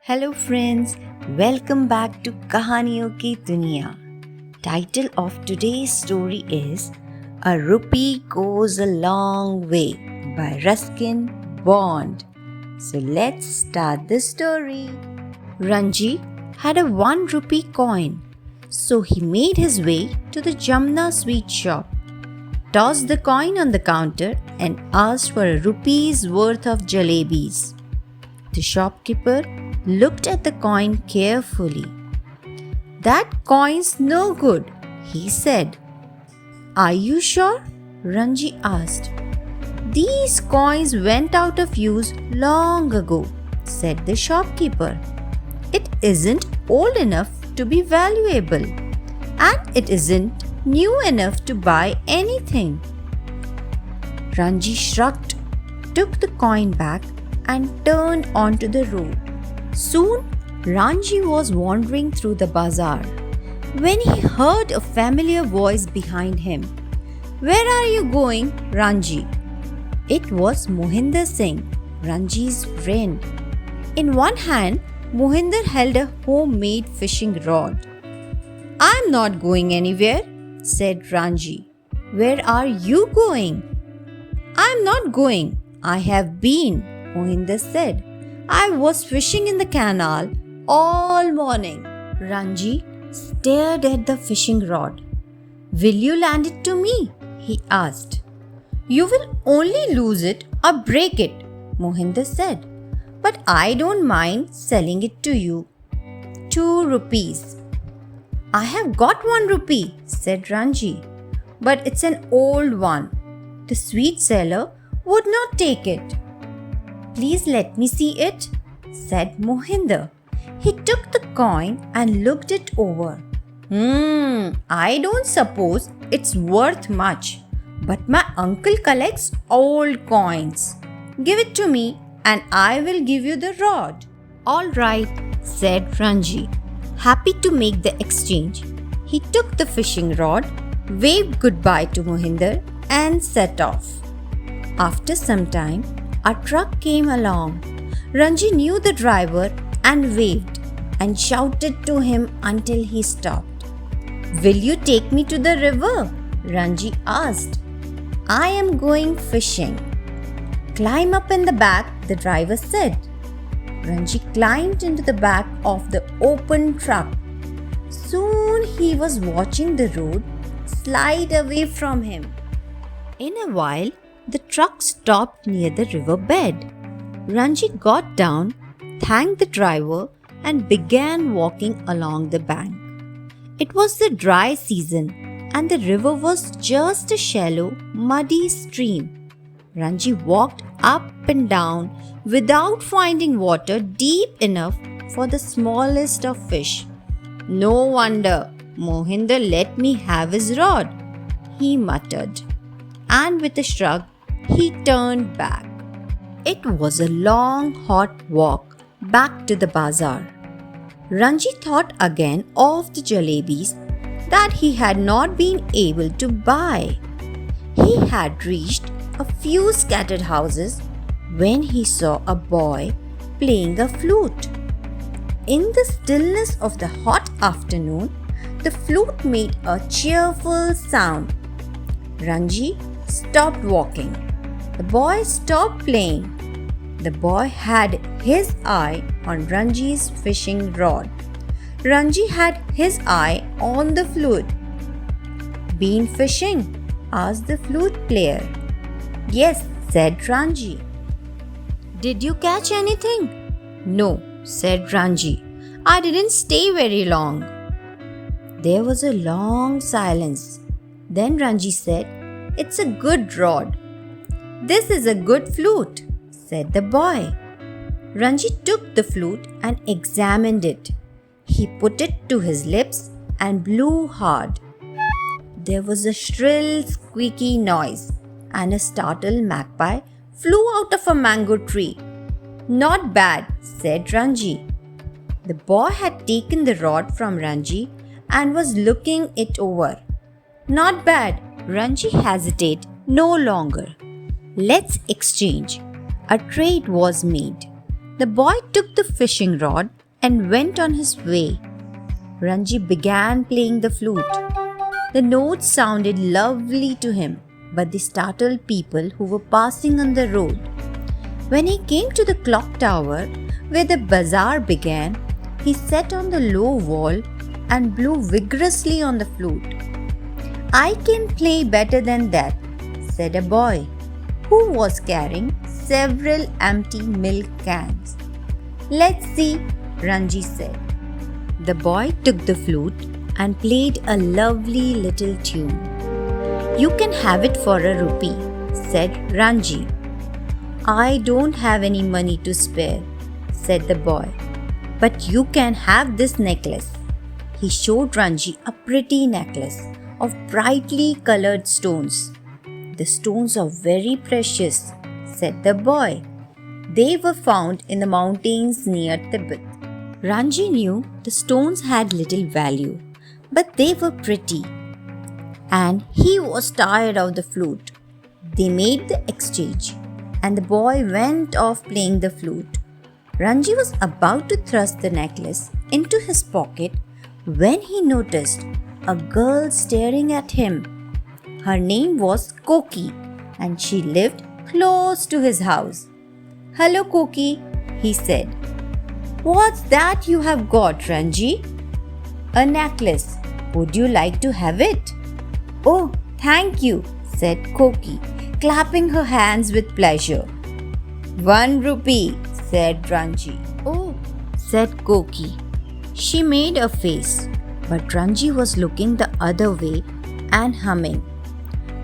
Hello friends, welcome back to Kahaniyon Ki Duniya. Title of today's story is A Ruppee Goes a Long Way by Ruskin Bond. So let's start the story. Ranji had a 1 rupee coin, so he made his way to the Jamna sweet shop, tossed the coin on the counter and asked for a rupee's worth of jalebis. The shopkeeper looked at the coin carefully. "That coin's no good," he said. "Are you sure?" Ranji asked. "These coins went out of use long ago," said the shopkeeper. "It isn't old enough to be valuable, and it isn't new enough to buy anything." Ranji shrugged, took the coin back, and turned onto the road. Soon, Ranji was wandering through the bazaar when he heard a familiar voice behind him. "Where are you going, Ranji?" It was Mohinder Singh, Ranji's friend. In one hand, Mohinder held a homemade fishing rod. "I'm not going anywhere," said Ranji. "Where are you going?" "I'm not going. I have been," Mohinder said. "I was fishing in the canal all morning." Ranji stared at the fishing rod. "Will you lend it to me?" he asked. "You will only lose it or break it," Mohinder said. "But I don't mind selling it to you. 2 rupees. "I have got 1 rupee," said Ranji. "But it's an old one. The sweet seller would not take it." "Please let me see it," said Mohinder. He took the coin and looked it over. I don't suppose it's worth much, but my uncle collects old coins. Give it to me and I will give you the rod." "All right," said Ranji, happy to make the exchange. He took the fishing rod, waved goodbye to Mohinder, and set off. After some time, a truck came along. Ranji knew the driver and waved and shouted to him until he stopped. "Will you take me to the river?" Ranji asked. "I am going fishing." "Climb up in the back," the driver said. Ranji climbed into the back of the open truck. Soon he was watching the road slide away from him. In a while, the truck stopped near the riverbed. Ranji got down, thanked the driver, and began walking along the bank. It was the dry season, and the river was just a shallow, muddy stream. Ranji walked up and down without finding water deep enough for the smallest of fish. "No wonder Mohinder let me have his rod," he muttered. And with a shrug, he turned back. It was a long, hot walk back to the bazaar. Ranji thought again of the jalebis that he had not been able to buy. He had reached a few scattered houses when he saw a boy playing a flute. In the stillness of the hot afternoon, the flute made a cheerful sound. Ranji stopped walking. The boy stopped playing. The boy had his eye on Ranji's fishing rod. Ranji had his eye on the flute. "Been fishing?" asked the flute player. "Yes," said Ranji. "Did you catch anything?" "No," said Ranji. "I didn't stay very long." There was a long silence. Then Ranji said, "It's a good rod." "This is a good flute," said the boy. Ranji took the flute and examined it. He put it to his lips and blew hard. There was a shrill, squeaky noise, and a startled magpie flew out of a mango tree. "Not bad," said Ranji. The boy had taken the rod from Ranji and was looking it over. "Not bad." Ranji hesitated no longer. "Let's exchange." A trade was made. The boy took the fishing rod and went on his way. Ranji began playing the flute. The notes sounded lovely to him, but they startled people who were passing on the road. When he came to the clock tower where the bazaar began, he sat on the low wall and blew vigorously on the flute. "I can play better than that," said a boy who was carrying several empty milk cans. "Let's see," Ranji said. The boy took the flute and played a lovely little tune. "You can have it for a rupee," said Ranji. "I don't have any money to spare," said the boy. "But you can have this necklace." He showed Ranji a pretty necklace of brightly colored stones. "The stones are very precious," said the boy. "They were found in the mountains near Tibet." Ranji knew the stones had little value, but they were pretty, and he was tired of the flute. They made the exchange, and the boy went off playing the flute. Ranji was about to thrust the necklace into his pocket when he noticed a girl staring at him. Her name was Koki, and she lived close to his house. "Hello, Koki," he said. "What's that you have got, Ranji?" "A necklace. Would you like to have it?" "Oh, thank you," said Koki, clapping her hands with pleasure. "1 rupee," said Ranji. "Oh," said Koki. She made a face, but Ranji was looking the other way and humming.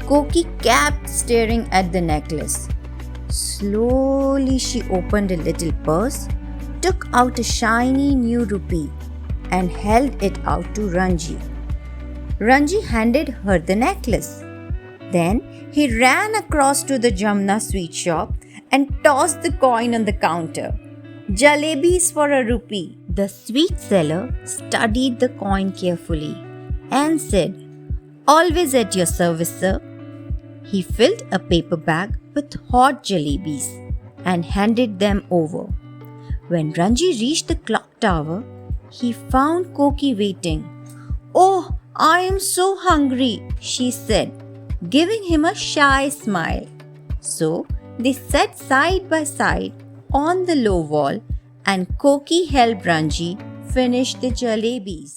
Koki kept staring at the necklace. Slowly she opened a little purse, took out a shiny new rupee, and held it out to Ranji. Ranji handed her the necklace. Then he ran across to the Jamna sweet shop and tossed the coin on the counter. "Jalebis for a rupee." The sweet seller studied the coin carefully and said, "Always at your service, sir." He filled a paper bag with hot jalebis and handed them over. When Ranji reached the clock tower, he found Koki waiting. "Oh, I am so hungry," she said, giving him a shy smile. So they sat side by side on the low wall, and Koki helped Ranji finish the jalebis.